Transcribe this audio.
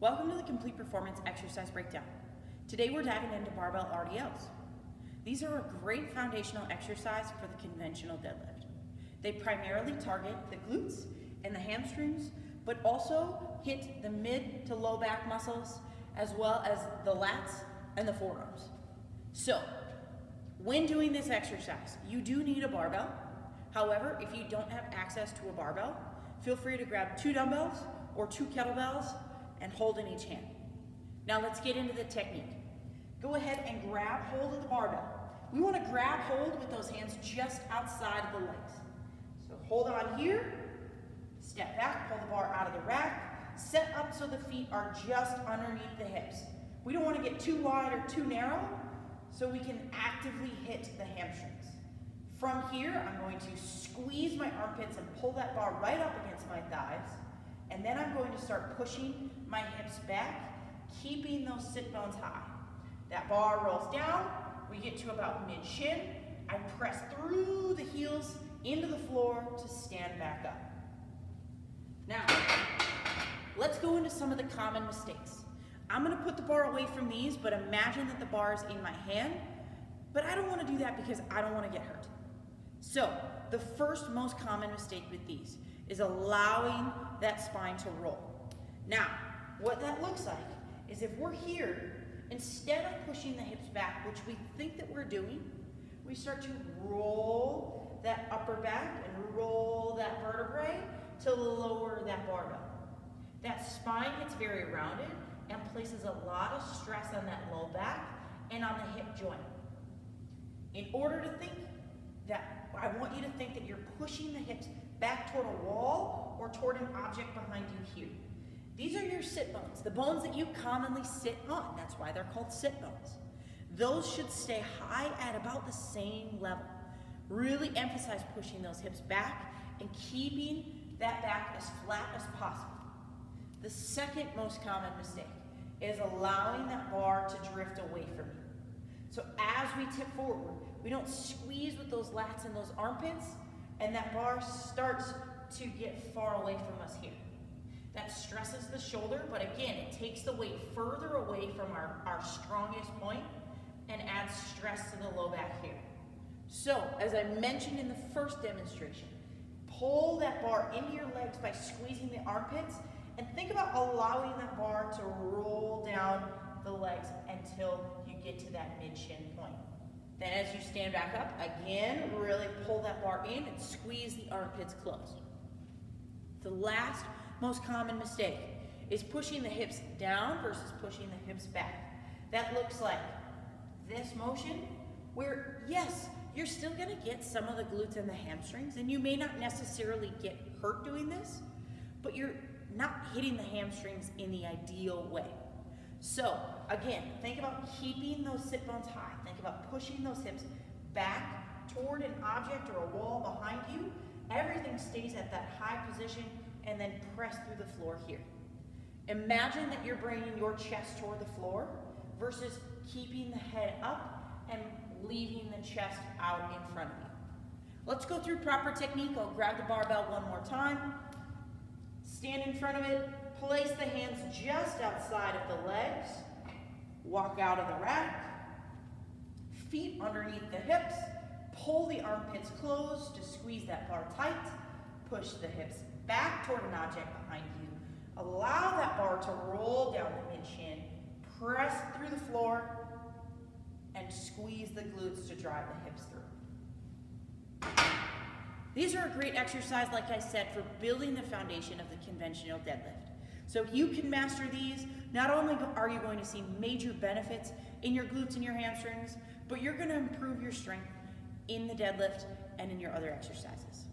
Welcome to the Complete Performance Exercise Breakdown. Today we're diving into barbell RDLs. These are a great foundational exercise for the conventional deadlift. They primarily target the glutes and the hamstrings, but also hit the mid to low back muscles, as well as the lats and the forearms. So, when doing this exercise, you do need a barbell. However, if you don't have access to a barbell, feel free to grab 2 dumbbells or 2 kettlebells and hold in each hand. Now let's get into the technique. Go ahead and grab hold of the barbell. We want to grab hold with those hands just outside of the legs. So hold on here, step back, pull the bar out of the rack, set up so the feet are just underneath the hips. We don't want to get too wide or too narrow, so we can actively hit the hamstrings. From here, I'm going to squeeze my armpits and pull that bar right up against my thighs, and then I'm going to start pushing my hips back, keeping those sit bones high. That bar rolls down, we get to about mid-shin. I press through the heels into the floor to stand back up. Now, let's go into some of the common mistakes. I'm gonna put the bar away from these, but imagine that the bar is in my hand, but I don't wanna do that because I don't wanna get hurt. So, the first most common mistake with these is allowing that spine to roll. Now, what that looks like is if we're here, instead of pushing the hips back, which we think that we're doing, we start to roll that upper back and roll that vertebrae to lower that barbell. That spine gets very rounded and places a lot of stress on that low back and on the hip joint. In order to think that, I want you to think that you're pushing the hips back toward a wall or toward an object behind you here. These are your sit bones, the bones that you commonly sit on. That's why they're called sit bones. Those should stay high at about the same level. Really emphasize pushing those hips back and keeping that back as flat as possible. The second most common mistake is allowing that bar to drift away from you. So as we tip forward, we don't squeeze with those lats and those armpits, and that bar starts to get far away from us here. That stresses the shoulder, but again, it takes the weight further away from our strongest point and adds stress to the low back here. So, as I mentioned in the first demonstration, pull that bar into your legs by squeezing the armpits, and think about allowing that bar to roll down the legs until you get to that mid-shin point. Then as you stand back up, again, really pull that bar in and squeeze the armpits closed. The last most common mistake is pushing the hips down versus pushing the hips back. That looks like this motion where, yes, you're still gonna get some of the glutes and the hamstrings, and you may not necessarily get hurt doing this, but you're not hitting the hamstrings in the ideal way. So, again, think about keeping those sit bones high. Think about pushing those hips back toward an object or a wall behind you. Everything stays at that high position, and then press through the floor here. Imagine that you're bringing your chest toward the floor versus keeping the head up and leaving the chest out in front of you. Let's go through proper technique. I'll grab the barbell one more time. Stand in front of it. Place the hands just outside of the legs. Walk out of the rack. Feet underneath the hips. Pull the armpits closed to squeeze that bar tight. Push the hips back toward an object behind you. Allow that bar to roll down the mid-shin. Press through the floor and squeeze the glutes to drive the hips through. These are a great exercise, like I said, for building the foundation of the conventional deadlift. So if you can master these, not only are you going to see major benefits in your glutes and your hamstrings, but you're going to improve your strength in the deadlift and in your other exercises.